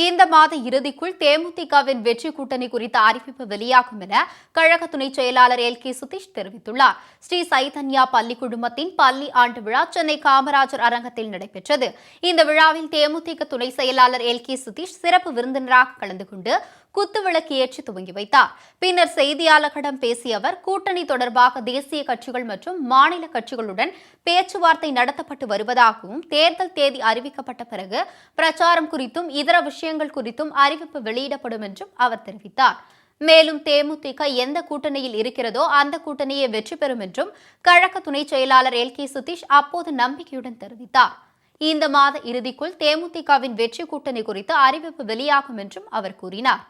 இந்த மாத இறுதிக்குள் தேமுதிகவின் வெற்றி கூட்டணி குறித்த அறிவிப்பு வெளியாகும் என கழக துணை செயலாளர் எல்.கே. சுதீஷ் தெரிவித்துள்ளார். ஸ்ரீ சைதன்யா பள்ளி குழுமத்தின் பள்ளி ஆண்டு விழா சென்னை காமராஜர் அரங்கத்தில் நடைபெற்றது. இந்த விழாவில் தேமுதிக துணை செயலாளர் எல்.கே. சுதீஷ் சிறப்பு விருந்தினராக கலந்து கொண்டு குத்துவிளக்கு ஏற்றி துவங்கி வைத்தார். பின்னர் செய்தியாளர்களிடம் பேசிய அவர், கூட்டணி தொடர்பாக தேசிய கட்சிகள் மற்றும் மாநில கட்சிகளுடன் பேச்சுவார்த்தை நடத்தப்பட்டு வருவதாகவும், தேர்தல் தேதி அறிவிக்கப்பட்ட பிறகு பிரச்சாரம் குறித்தும் இதர விஷயங்கள் குறித்தும் அறிவிப்பு வெளியிடப்படும் என்றும் அவர் தெரிவித்தார். மேலும் தேமுதிக எந்த கூட்டணியில் இருக்கிறதோ அந்த கூட்டணியை வெற்றி பெறும் என்றும் கழக துணை செயலாளர் எல்.கே. சுதீஷ் அப்போது நம்பிக்கையுடன் தெரிவித்தார். இந்த மாத இறுதிக்குள் தேமுதிகவின் வெற்றி கூட்டணி குறித்து அறிவிப்பு வெளியாகும் என்றும் அவர் கூறினார்.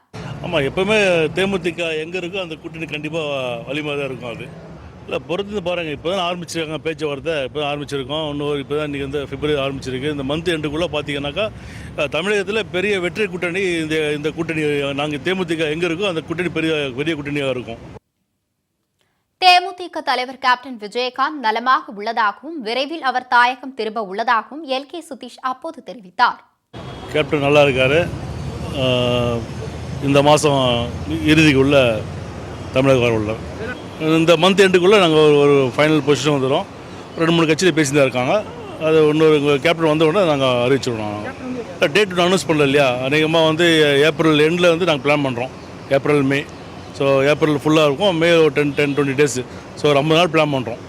ஆமாம், எப்பவுமே தேமுதிக எங்கே இருக்கோ அந்த கூட்டணி கண்டிப்பாக வலிமையாக தான் இருக்கும். அது இல்லை பொறுத்து பாருங்கள், இப்போ தான் ஆரம்பிச்சிருக்காங்க பேச்சுவார்த்தை, இப்போ தான் ஆரம்பிச்சிருக்கோம். இன்னொரு இப்போ தான் இன்றைக்கி வந்து பிப்ரவரி ஆரம்பிச்சிருக்கு. இந்த மந்த் எண்டுக்குள்ளே பார்த்தீங்கன்னாக்கா தமிழகத்தில் பெரிய வெற்றி கூட்டணி இந்த கூட்டணி. நாங்கள் தேமுதிக எங்கே இருக்கோ அந்த கூட்டணி பெரிய கூட்டணியாக இருக்கும். தேமுதிக தலைவர் கேப்டன் விஜயகாந்த் நலமாக உள்ளதாகவும், விரைவில் அவர் தாயகம் திரும்ப உள்ளதாகவும் எல்.கே. சுதீஷ் அப்போது தெரிவித்தார். கேப்டன் நல்லா இருக்காரு. இந்த மாதம் இறுதிக்குள்ள தமிழக உள்ள இந்த மந்த் எண்டுக்குள்ளே நாங்கள் ஒரு ஃபைனல் பொசிஷன் வந்துடும். 2-3 கட்சியில் பேசிட்டு தான் இருக்காங்க. அது இன்னொரு கேப்டன் வந்த உடனே நாங்கள் அறிவிச்சிடுவோம். டேட் ஒன்று அனௌன்ஸ் பண்ணல இல்லையா, அநேகமாக வந்து ஏப்ரல் எண்டில் வந்து நாங்கள் பிளான் பண்ணுறோம். ஏப்ரல் மே, ஸோ ஏப்ரல் ஃபுல்லாக இருக்கும். மே 10-20 டேஸ், ஸோ 50 நாள் பிளான் பண்ணுறோம்.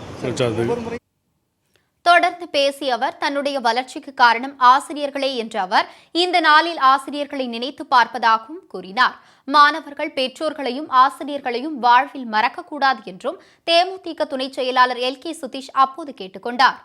தொடர்ந்து பேசிய அவர், தன்னுடைய வளர்ச்சிக்கு காரணம் ஆசிரியர்களே என்ற அவர் இந்த நாளில் ஆசிரியர்களை நினைத்து பார்ப்பதாகவும் கூறினார். மாணவர்கள் பெற்றோர்களையும் ஆசிரியர்களையும் வாழ்வில் மறக்கக்கூடாது என்றும் தேமுதிக துணை செயலாளர் எல்.கே. சுதீஷ் அப்போது கேட்டுக் கொண்டார்.